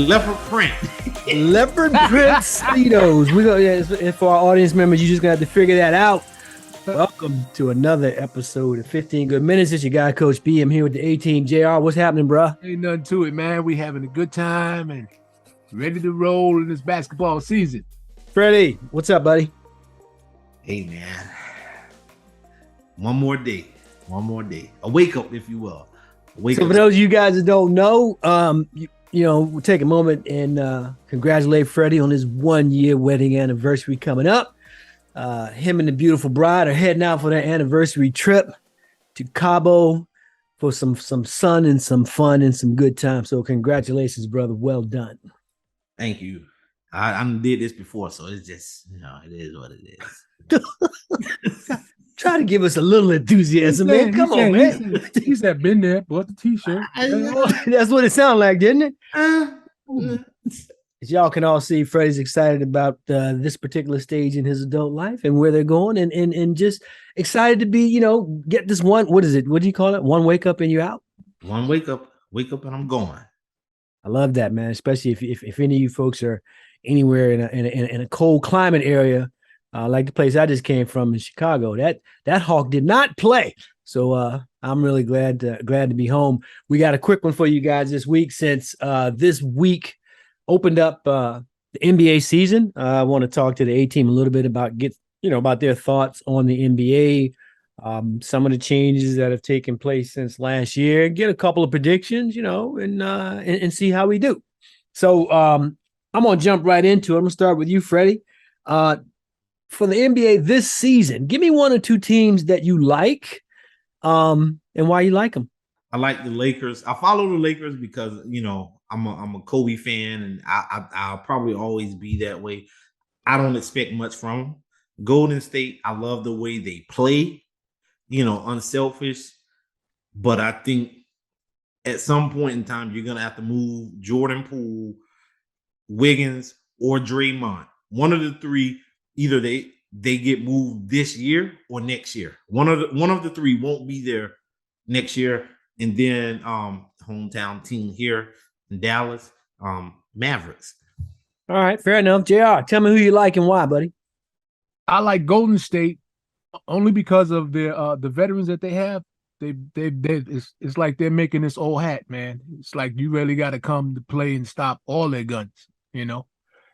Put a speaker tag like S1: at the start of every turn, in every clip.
S1: Leopard print.
S2: Leopard print Speedos. And for our audience members, you just got to figure that out. Welcome to another episode of 15 Good Minutes. It's your guy, Coach B. I'm here with the A-Team. JR, what's happening, bro?
S3: Ain't nothing to it, man. We having a good time and ready to roll in this basketball season.
S2: Freddie, what's up, buddy?
S1: Hey, man. One more day. A wake up, if you will.
S2: So for those of you guys that don't know, we'll take a moment and congratulate Freddie on his 1-year wedding anniversary coming up. Him and the beautiful bride are heading out for their anniversary trip to Cabo for some sun and some fun and some good time. So congratulations, brother. Well done.
S1: Thank you. I did this before, so it's just, it is what it is.
S2: Try to give us a little enthusiasm, man. Come on, man.
S3: He said, been there, bought the t-shirt.
S2: That's what it sounded like, didn't it? As y'all can all see, Freddie's excited about this particular stage in his adult life and where they're going and just excited to be, get this one. What is it? What do you call it? One wake up and you're out?
S1: One wake up and I'm going. I
S2: love that, man. Especially if any of you folks are anywhere in a cold climate area, like the place I just came from in Chicago. That Hawk did not play. So I'm really glad to be home. We got a quick one for you guys this week since this week opened up the NBA season. I want to talk to the A-Team a little bit about about their thoughts on the NBA, some of the changes that have taken place since last year, get a couple of predictions, and see how we do. So I'm going to jump right into it. I'm going to start with you, Freddie. For the NBA this season, give me one or two teams that you like and why you like them.
S1: I like the Lakers. I follow the Lakers because, I'm a Kobe fan, and I'll probably always be that way. I don't expect much from them. Golden State, I love the way they play, unselfish. But I think at some point in time, you're going to have to move Jordan Poole, Wiggins, or Draymond. One of the three, either they get moved this year or next year. One of the three won't be there next year. And then hometown team here in Dallas, Mavericks.
S2: All right, fair enough. JR, tell me who you like and why, buddy.
S3: I like Golden State only because of their the veterans that they have. It's like they're making this old hat, man. It's like you really got to come to play and stop all their guns,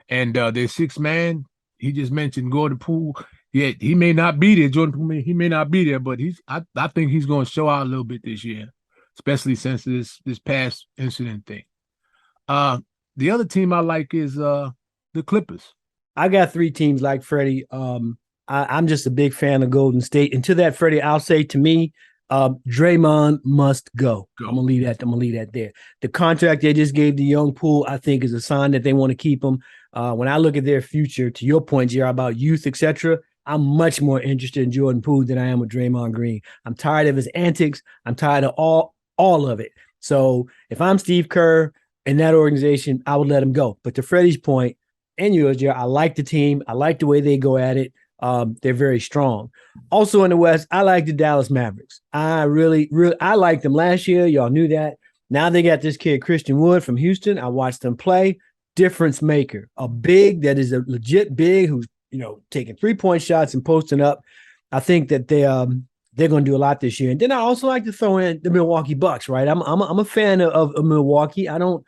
S3: And their sixth man, he just mentioned Jordan Poole. Yeah, he may not be there. Jordan Poole, he may not be there, but I think he's going to show out a little bit this year, especially since this past incident thing. The other team I like is the Clippers.
S2: I got three teams like Freddie. I'm just a big fan of Golden State. And to that, Freddie, I'll say to me, Draymond must go. I'm gonna leave that there. The contract they just gave the young Poole, I think, is a sign that they want to keep him. When I look at their future, to your point, JR, about youth, etc., I'm much more interested in Jordan Poole than I am with Draymond Green. I'm tired of his antics. I'm tired of all of it. So if I'm Steve Kerr in that organization, I would let him go. But to Freddie's point, and yours, JR, I like the team. I like the way they go at it. They're very strong. Also in the West, I like the Dallas Mavericks. I really, I liked them last year. Y'all knew that. Now they got this kid, Christian Wood from Houston. I watched them play. Difference maker. A big that is a legit big who's, taking 3-point shots and posting up. I think that they're going to do a lot this year. And then I also like to throw in the Milwaukee Bucks, right? I'm a fan of Milwaukee. I'm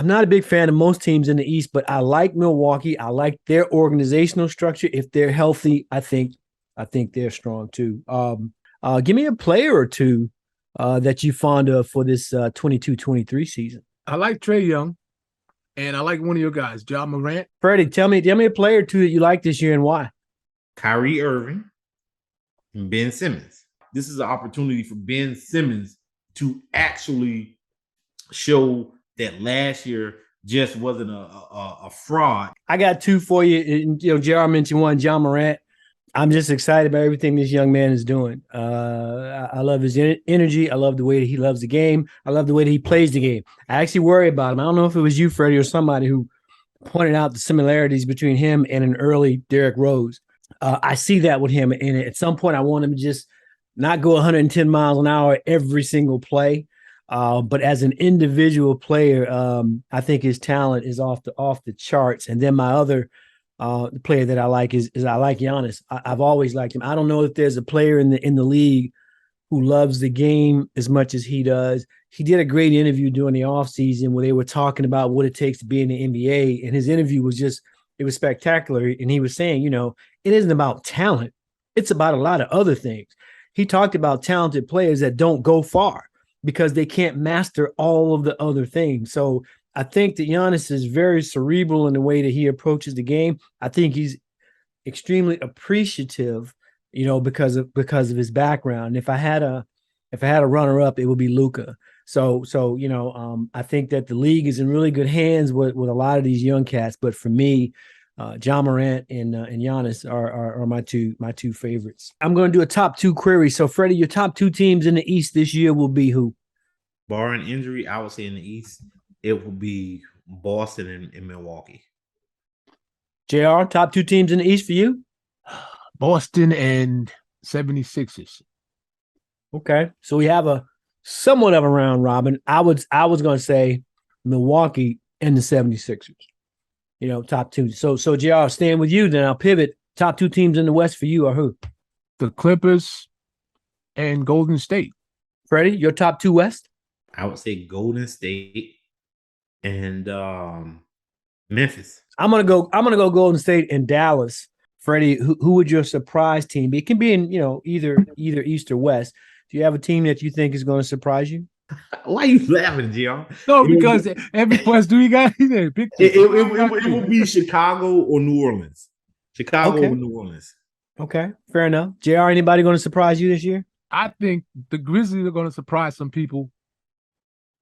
S2: not a big fan of most teams in the East, but I like Milwaukee. I like their organizational structure. If they're healthy, I think they're strong too. Give me a player or two that you fond of for this 22-23 season.
S3: I like Trae Young, and I like one of your guys, Ja Morant.
S2: Freddie, tell me a player or two that you like this year and why.
S1: Kyrie Irving and Ben Simmons. This is an opportunity for Ben Simmons to actually show that last year just wasn't a fraud.
S2: I got two for you. JR mentioned one, Ja Morant. I'm just excited about everything this young man is doing. I love his energy. I love the way that he loves the game. I love the way that he plays the game. I actually worry about him. I don't know if it was you, Freddie, or somebody who pointed out the similarities between him and an early Derrick Rose. I see that with him. And at some point, I want him to just not go 110 miles an hour every single play. But as an individual player, I think his talent is off the charts. And then my other player that I like is I like Giannis. I've always liked him. I don't know if there's a player in the league who loves the game as much as he does. He did a great interview during the offseason where they were talking about what it takes to be in the NBA. And his interview was it was spectacular. And he was saying, it isn't about talent. It's about a lot of other things. He talked about talented players that don't go far because they can't master all of the other things. So I think that Giannis is very cerebral in the way that he approaches the game. I think he's extremely appreciative, because of his background. And if I had a runner up, it would be Luka. So I think that the league is in really good hands with a lot of these young cats. But for me, Ja Morant and Giannis are my two favorites. I'm going to do a top two query. So Freddie, your top two teams in the East this year will be who?
S1: Barring injury, I would say in the East, it will be Boston and Milwaukee.
S2: JR, top two teams in the East for you?
S3: Boston and 76ers.
S2: Okay. So we have a somewhat of a round robin. I was going to say Milwaukee and the 76ers. Top two. So JR, staying with you, then I'll pivot. Top two teams in the West for you are who?
S3: The Clippers and Golden State.
S2: Freddie, your top two West?
S1: I would say Golden State and Memphis.
S2: I'm gonna go Golden State and Dallas. Freddie, who would your surprise team be? It can be in either East or West. Do you have a team that you think is going to surprise you?
S1: Why are you laughing, Gio?
S3: No, because every question we got there.
S1: It will be Chicago or New Orleans. Chicago or New Orleans.
S2: Okay, fair enough. JR, anybody going to surprise you this year?
S3: I think the Grizzlies are going to surprise some people.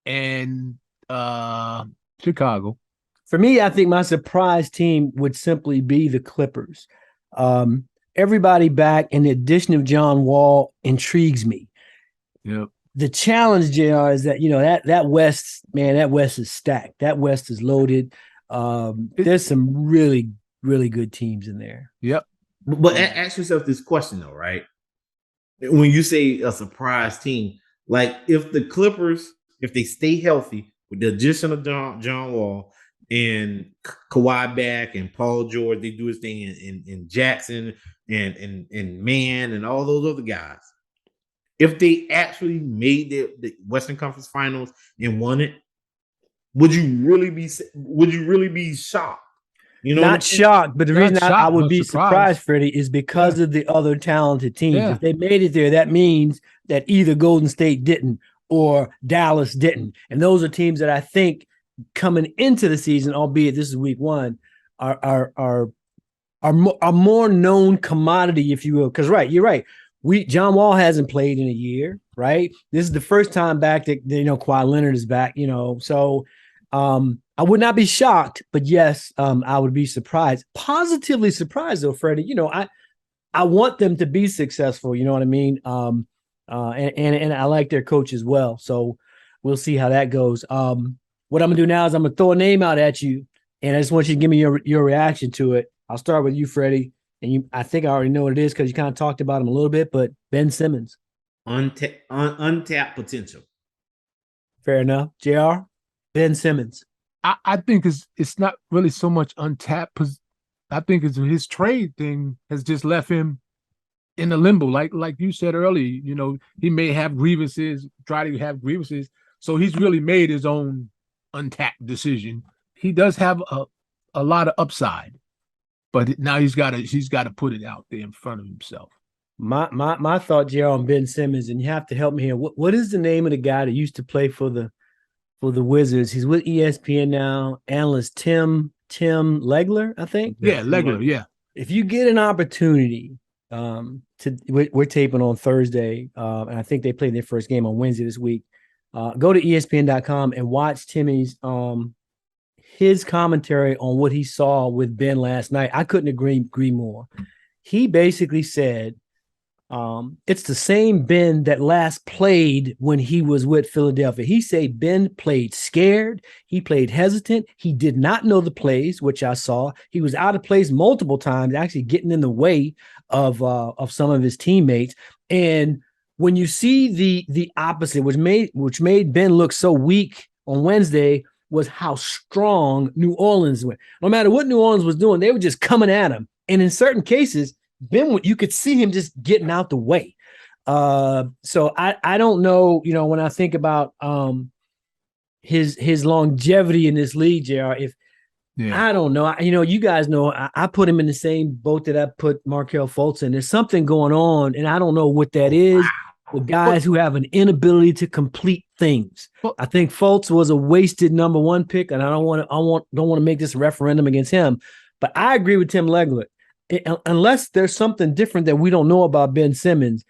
S3: And Chicago.
S2: For me, I think my surprise team would simply be the Clippers. Everybody back, and the addition of John Wall intrigues me.
S3: Yep.
S2: The challenge, JR, is that that West, man, that West is stacked. That West is loaded. There's some really, really good teams in there.
S3: Yep.
S1: But ask yourself this question though, right? When you say a surprise team, like if the Clippers, if they stay healthy with the addition of John Wall and Kawhi back and Paul George, they do his thing in Jackson and Mann and all those other guys. If they actually made the Western Conference Finals and won it, would you really be shocked?
S2: Not shocked, but the reason I would be surprised, Freddie, is because of the other talented teams. Yeah. If they made it there, that means that either Golden State didn't or Dallas didn't. And those are teams that I think coming into the season, albeit this is week one, are more known commodity, if you will. Because you're right. John Wall hasn't played in a year, right? This is the first time back that Kawhi Leonard is back, So I would not be shocked, but yes, I would be surprised. Positively surprised though, Freddie. I want them to be successful, you know what I mean? And I like their coach as well. So we'll see how that goes. What I'm gonna do now is I'm gonna throw a name out at you, and I just want you to give me your reaction to it. I'll start with you, Freddie. And I think I already know what it is because you kind of talked about him a little bit, but Ben Simmons.
S1: Untapped potential.
S2: Fair enough. JR, Ben Simmons.
S3: I think it's not really so much untapped. I think it's his trade thing has just left him in a limbo. Like you said earlier, he may have grievances, try to have grievances. So he's really made his own untapped decision. He does have a lot of upside. But now he's got to put it out there in front of himself.
S2: My thought, JR, on Ben Simmons, and you have to help me here. What is the name of the guy that used to play for the Wizards? He's with ESPN now. Analyst Tim Legler, I think.
S3: Yeah, Legler. Yeah.
S2: If you get an opportunity, we're taping on Thursday, and I think they played their first game on Wednesday this week. Go to ESPN.com and watch Timmy's his commentary on what he saw with Ben last night. I couldn't agree more. He basically said it's the same Ben that last played when he was with Philadelphia. He said Ben played scared. He played hesitant. He did not know the plays, which I saw. He was out of place multiple times, actually getting in the way of some of his teammates. And when you see the opposite, which made Ben look so weak on Wednesday, was how strong New Orleans went. No matter what New Orleans was doing, they were just coming at him. And in certain cases, Ben, you could see him just getting out the way. So I don't know, when I think about his longevity in this league, JR, I don't know. You guys know I put him in the same boat that I put Markelle Fultz in. There's something going on, and I don't know what that is. With guys who have an inability to complete things. I think Fultz was a wasted number 1 pick, and I don't want to make this a referendum against him. But I agree with Tim Legler. Unless there's something different that we don't know about Ben Simmons,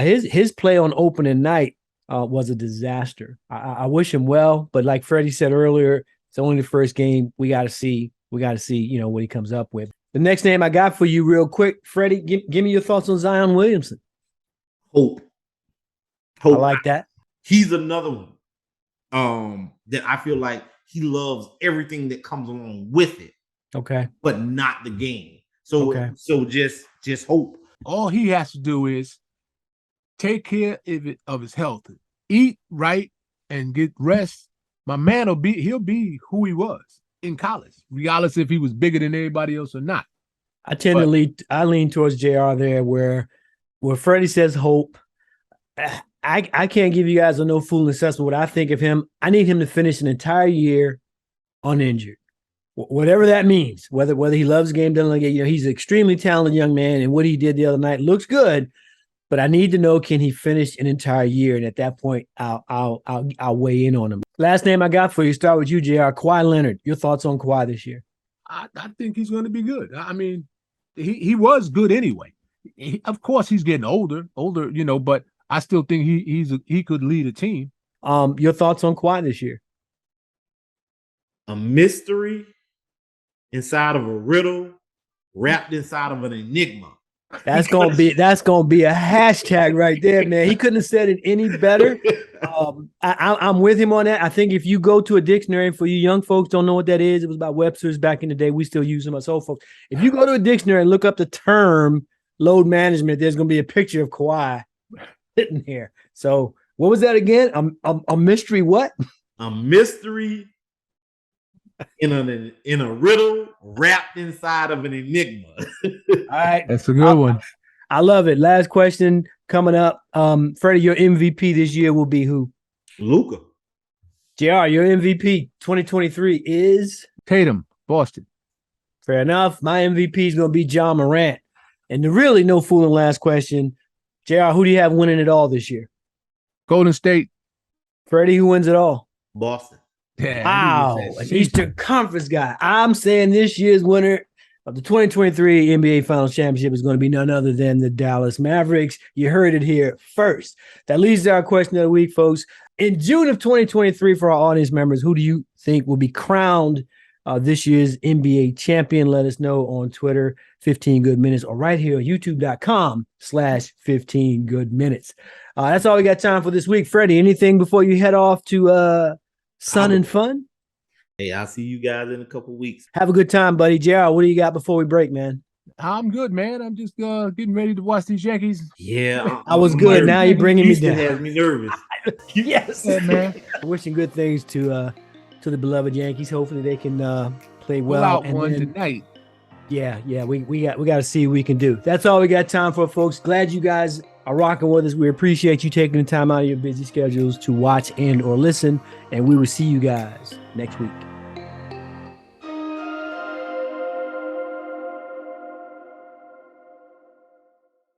S2: his play on opening night was a disaster. I wish him well, but like Freddie said earlier, it's only the first game. We got to see, what he comes up with. The next name I got for you real quick, Freddie, give me your thoughts on Zion Williamson.
S1: Hope.
S2: I like that.
S1: He's another one that I feel like he loves everything that comes along with it.
S2: Okay.
S1: But not the game. So just hope.
S3: All he has to do is take care of his health, eat right, and get rest. My man he'll be who he was in college, regardless if he was bigger than everybody else or not.
S2: I lean towards JR there, where Freddie says hope. I can't give you guys a no fool assessment. What I think of him, I need him to finish an entire year uninjured, whatever that means. Whether he loves the game, doesn't like it. He's an extremely talented young man, and what he did the other night looks good. But I need to know, can he finish an entire year? And at that point, I'll weigh in on him. Last name I got for you, start with you, JR. Kawhi Leonard. Your thoughts on Kawhi this year?
S3: I think he's going to be good. I mean, he was good anyway. Of course, he's getting older, but I still think he could lead a team.
S2: Your thoughts on Kawhi this year?
S1: A mystery inside of a riddle, wrapped inside of an enigma.
S2: That's gonna be a hashtag right there, man. He couldn't have said it any better. I'm with him on that. I think if you go to a dictionary, for you young folks don't know what that is, it was about Webster's back in the day. We still use them as old folks. If you go to a dictionary and look up the term load management, there's gonna be a picture of Kawhi sitting here. So what was that again? A mystery what?
S1: A mystery in a riddle wrapped inside of an enigma.
S2: All right.
S3: That's a good one.
S2: I love it. Last question coming up. Freddie, your MVP this year will be who?
S1: Luka.
S2: JR, your MVP 2023 is?
S3: Tatum, Boston.
S2: Fair enough. My MVP is going to be Ja Morant. And the really no fooling last question, JR, who do you have winning it all this year?
S3: Golden State.
S2: Freddie, who wins it all?
S1: Boston.
S2: Yeah, wow, an Eastern Conference guy. I'm saying this year's winner of the 2023 NBA Finals Championship is going to be none other than the Dallas Mavericks. You heard it here first. That leads to our question of the week, folks. In June of 2023, for our audience members, who do you think will be crowned this year's NBA champion? Let us know on Twitter, 15 Good Minutes, or right here on youtube.com/15 Good Minutes. That's all we got time for this week. Freddie, anything before you head off to sun and fun?
S1: Hey, I'll see you guys in a couple weeks.
S2: Have a good time, buddy. JR, what do you got before we break, man?
S3: I'm good, man. I'm just getting ready to watch these Yankees.
S1: Yeah.
S2: I was good. Now you're bringing me down.
S1: Has me nervous.
S2: Yes.
S3: Yeah, man.
S2: Wishing good things to the beloved Yankees. Hopefully they can play well.
S3: Pull out one tonight.
S2: Yeah. We got to see what we can do. That's all we got time for, folks. Glad you guys are rocking with us. We appreciate you taking the time out of your busy schedules to watch and or listen. And we will see you guys next week.